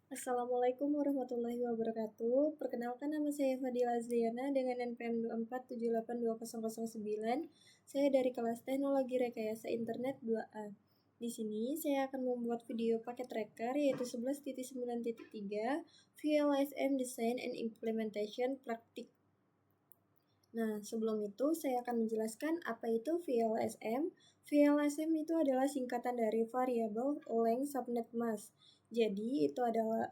Assalamualaikum warahmatullahi wabarakatuh. Perkenalkan, nama saya Fadila Azliana dengan NPM 2478209. Saya dari kelas Teknologi Rekayasa Internet 2A. Di sini saya akan membuat video paket tracker yaitu 11.9.3 VLSM Design and Implementation Praktik. Nah, sebelum itu saya akan menjelaskan apa itu VLSM. VLSM itu adalah singkatan dari Variable Length Subnet Mask. Jadi,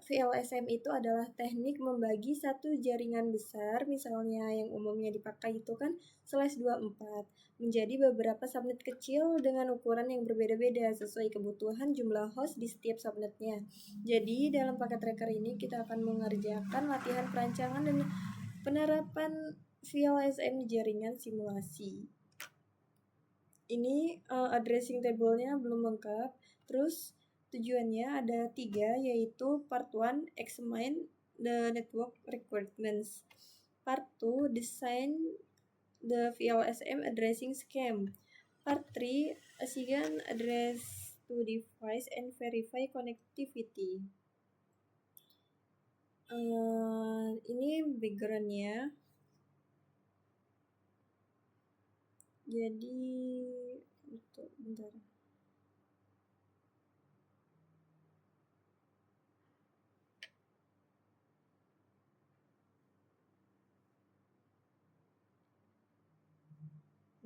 VLSM itu adalah teknik membagi satu jaringan besar, misalnya yang umumnya dipakai itu kan /24, menjadi beberapa subnet kecil dengan ukuran yang berbeda-beda sesuai kebutuhan jumlah host di setiap subnetnya. Jadi, dalam paket tracker ini kita akan mengerjakan latihan perancangan dan penerapan VLSM di jaringan simulasi. Ini addressing table-nya belum lengkap. Terus tujuannya ada 3, yaitu part 1, examine the network requirements. Part 2, design the VLSM addressing scheme. Part 3, assign address to device and verify connectivity. Ini background-nya. Jadi bentar.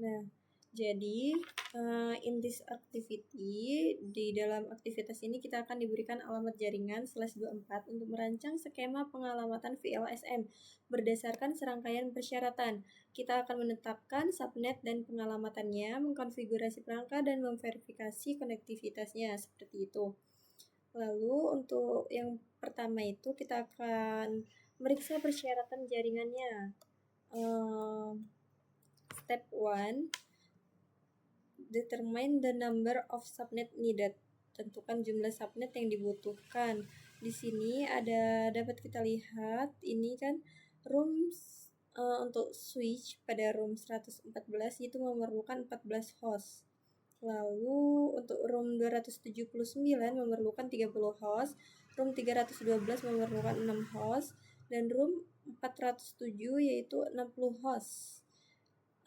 Nah, jadi in this activity, di dalam aktivitas ini kita akan diberikan alamat jaringan /24 untuk merancang skema pengalamatan VLSM berdasarkan serangkaian persyaratan. Kita akan menetapkan subnet dan pengalamatannya, mengkonfigurasi perangkat dan memverifikasi konektivitasnya seperti itu. Lalu untuk yang pertama itu kita akan meriksa persyaratan jaringannya. Step 1, determine the number of subnet needed. Tentukan jumlah subnet yang dibutuhkan. Di sini dapat kita lihat ini kan rooms untuk switch pada room 114 itu memerlukan 14 host. Lalu untuk room 279 memerlukan 30 host, room 312 memerlukan 6 host, dan room 407 yaitu 60 host.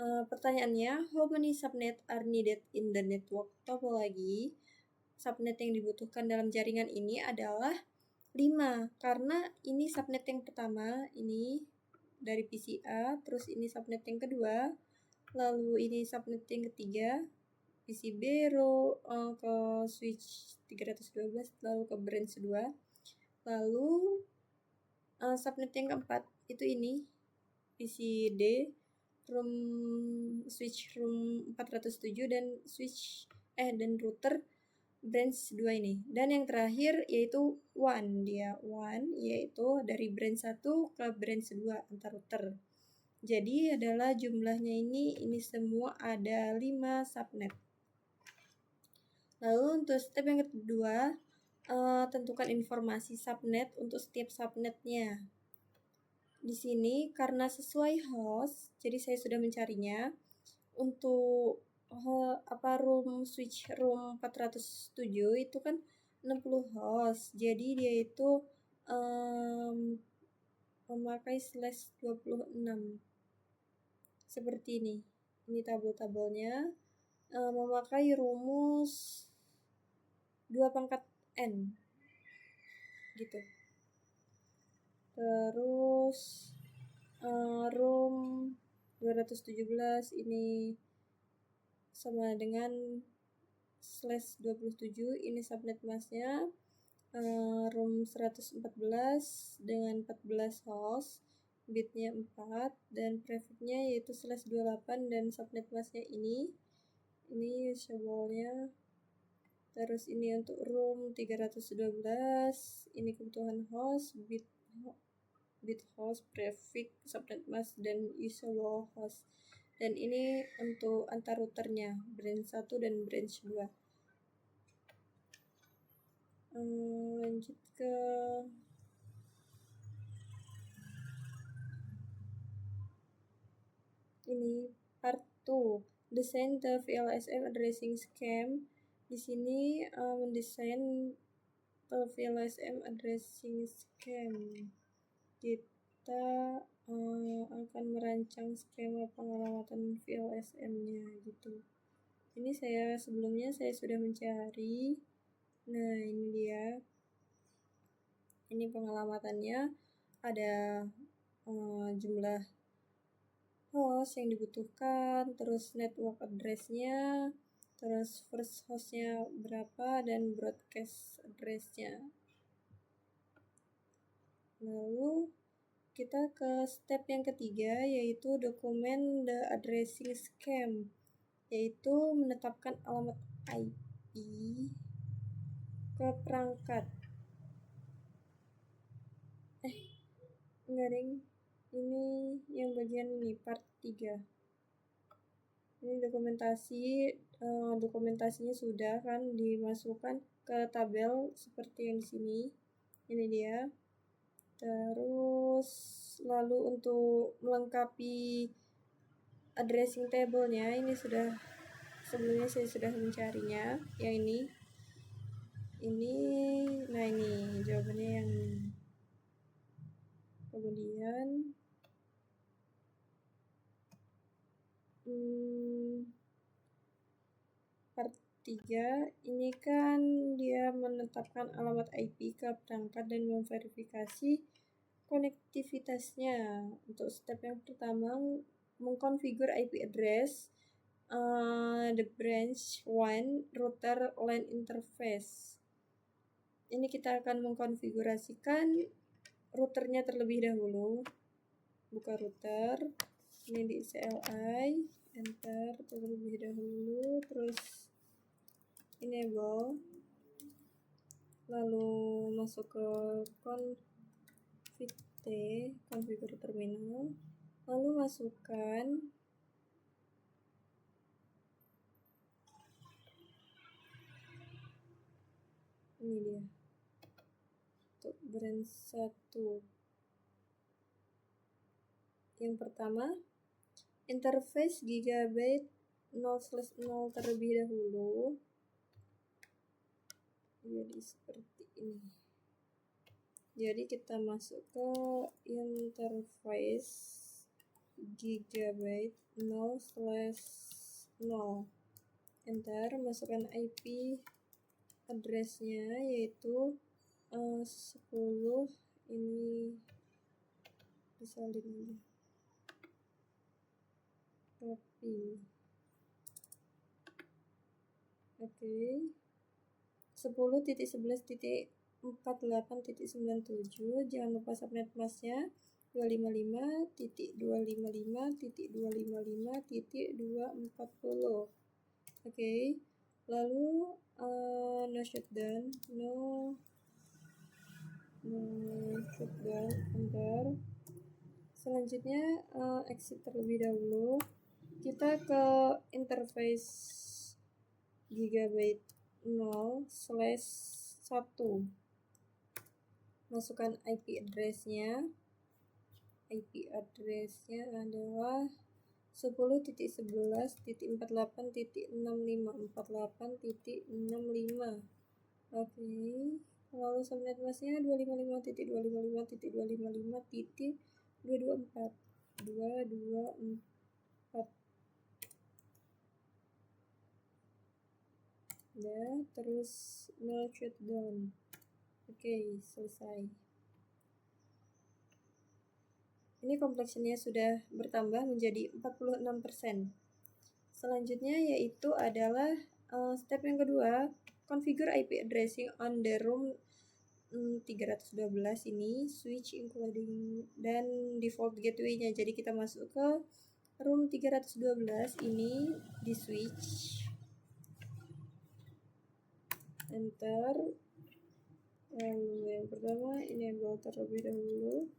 Pertanyaannya, how many subnet are needed in the network topology? Subnet yang dibutuhkan dalam jaringan ini adalah 5, karena ini subnet yang pertama, ini dari PCA, terus ini subnet yang kedua, lalu ini subnet yang ketiga, PCB ke switch 312, lalu ke branch 2, lalu subnet yang keempat itu ini PCD, switch room 407 dan dan router branch 2 ini. Dan yang terakhir yaitu WAN, yaitu dari branch 1 ke branch 2 antar router. Jadi adalah jumlahnya ini semua ada 5 subnet. Lalu untuk step yang kedua, tentukan informasi subnet untuk setiap subnetnya. Di sini karena sesuai host, jadi saya sudah mencarinya. Untuk switch room 407 itu kan 60 host. Jadi dia itu memakai /26. Seperti ini. Ini tabel-tabelnya. Memakai rumus 2/n. Gitu. Terus room 217 ini sama dengan /27, ini subnet masknya. Room 114 dengan 14 host, bitnya 4, dan prefixnya yaitu /28 dan subnet masknya ini usable-nya. Terus ini untuk room 312, ini kebutuhan host, bit host, prefix, subnet mask, dan usable host. Dan ini untuk antar routernya, branch 1 dan branch 2. Lanjut ke ini part 2, design the VLSM addressing scheme. Di sini mendesain ke VLSM addressing scheme. Kita akan merancang skema pengalamatan VLSM-nya gitu. Ini sebelumnya saya sudah mencari. Nah, ini dia. Ini pengalamatannya, ada jumlah host yang dibutuhkan, terus network address-nya, terus first host-nya berapa, dan broadcast address-nya. Lalu kita ke step yang ketiga, yaitu dokumen the addressing scheme, yaitu menetapkan alamat IP ke perangkat. Enggak deng, ini yang bagian ini part 3. Ini dokumentasinya sudah kan dimasukkan ke tabel seperti yang di sini. Ini dia. Terus lalu untuk melengkapi addressing table-nya, ini sebelumnya saya sudah mencarinya, yang ini. Nah ini jawabannya yang ini. Kemudian part 3 ini kan dia menetapkan alamat IP ke perangkat dan memverifikasi konektivitasnya. Untuk step yang pertama, mengkonfigur IP address the branch 1 router LAN interface. Ini kita akan mengkonfigurasikan routernya terlebih dahulu. Buka router, ini di CLI, enter terlebih dahulu, terus enable, lalu masuk ke config T, configure terminal, lalu masukkan ini dia untuk branch 1. Yang pertama, interface gigabyte 0/0 terlebih dahulu. Jadi seperti ini. Jadi kita masuk ke interface gigabyte 0/0. Enter, masukkan IP address-nya yaitu 10, ini disalin aja. Copy. Oke. 10.11.48.97. Jangan lupa subnet masknya 255.255.240. Oke. Lalu no shutdown, enter. Selanjutnya exit terlebih dahulu. Kita ke interface gigabyte 0/1. Masukkan IP address-nya. IP address-nya adalah 10.11.48.65. Oke. Lalu subnet masknya 255.255.224. Udah, terus no shutdown. Oke, selesai. Ini complexionnya sudah bertambah menjadi 46%. Selanjutnya yaitu adalah step yang kedua, configure IP addressing on the room 312 ini, switch including dan default gateway-nya. Jadi kita masuk ke room 312 ini di switch. Enter. Lalu yang pertama enable terlebih dahulu.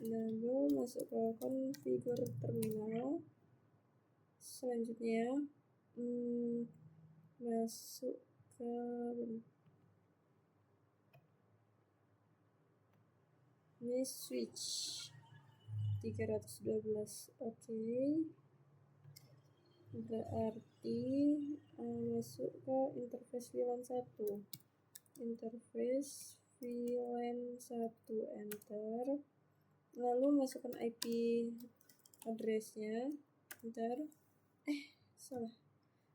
Lalu masuk ke configure terminal. Selanjutnya masuk ke ini switch 312. Oke. Berarti masuk ke interface VLAN 1. Interface VLAN 1 enter, lalu masukkan IP addressnya, salah,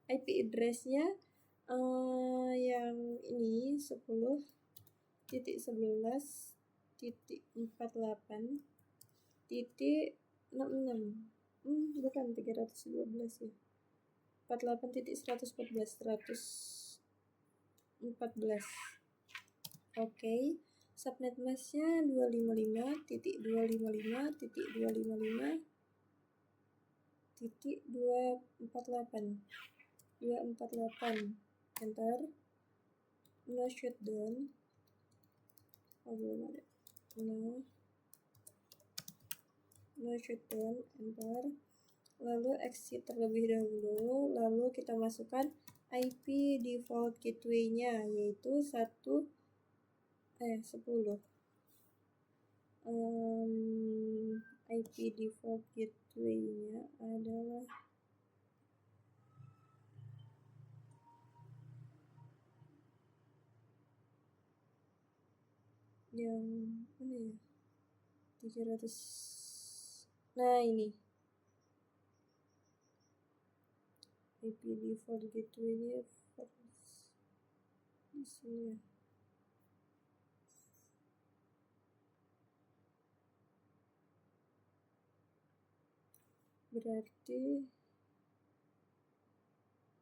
IP addressnya yang ini 10.11.48.66, bukan 312 ya, 48.114. Oke, subnet masknya 255.255.248, enter. No shutdown, belum ada, no shutdown, enter. Lalu exit terlebih dahulu, lalu kita masukkan IP default gateway-nya, yaitu 10. IP default gateway-nya adalah yang mana ya, 300. Nah, ini IP default gateway-nya di sini ya. Berarti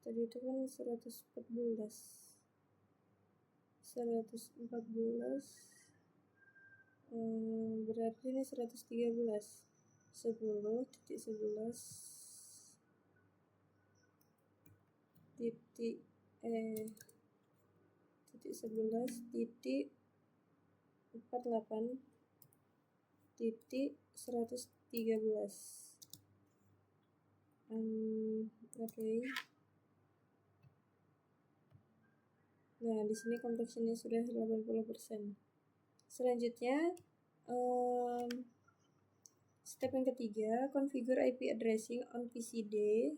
tadi itu kan 114, berarti ini 113, 10.11 titik 11.48.113. Oke. Nah, di sini complexionnya sudah 80%. Selanjutnya step yang ketiga, configure IP addressing on PCD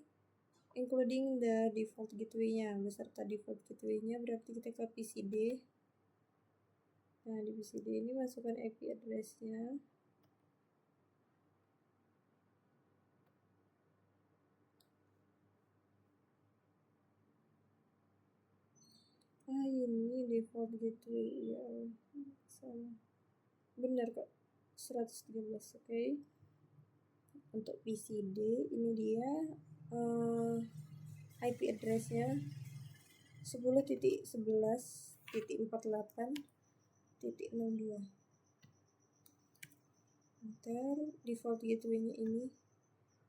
including the default gateway-nya. Beserta default gateway-nya berarti kita ke PCD. Nah, di PCD ini masukkan IP address-nya. Ini default gateway ya, salah. Benar kok, 113. Oke. Untuk PCD ini dia IP address-nya 10.11.48.62. Enter. Default gateway-nya ini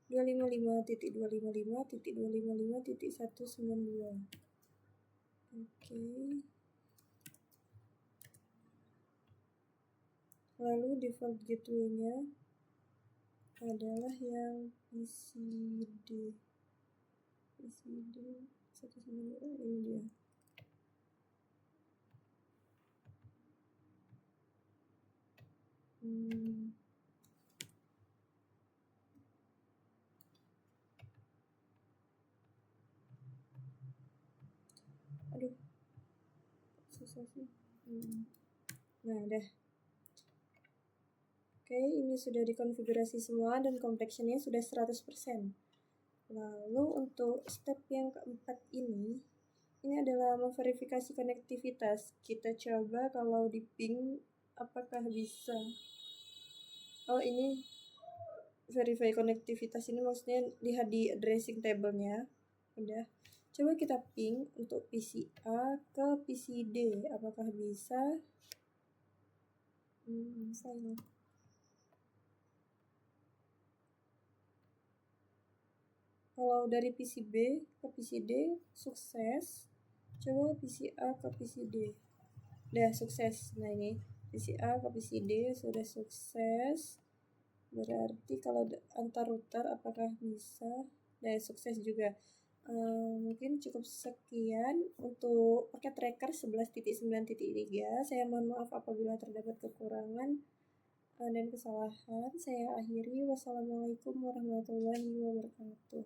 255.255.255.192. Oke. Lalu default gateway-nya adalah yang PCD 192, ini dia. Aduh, susah sih. Nah, udah. Oke, ini sudah dikonfigurasi semua dan complexionnya sudah 100%. Lalu untuk step yang keempat ini adalah memverifikasi konektivitas. Kita coba kalau di ping apakah bisa. Oh, ini verify konektivitas, ini maksudnya lihat di addressing table-nya. Udah. Coba kita ping untuk PCA ke PCD, apakah bisa? File. Kalau dari PCB ke PCD sukses, coba PCA ke PCD. Udah sukses. Nah, ini PCA ke PCD sudah sukses. Berarti kalau antar router apakah bisa? Udah sukses juga. Mungkin cukup sekian untuk paket tracker 11.9.3. Saya mohon maaf apabila terdapat kekurangan dan kesalahan. Saya akhiri. Wassalamualaikum warahmatullahi wabarakatuh.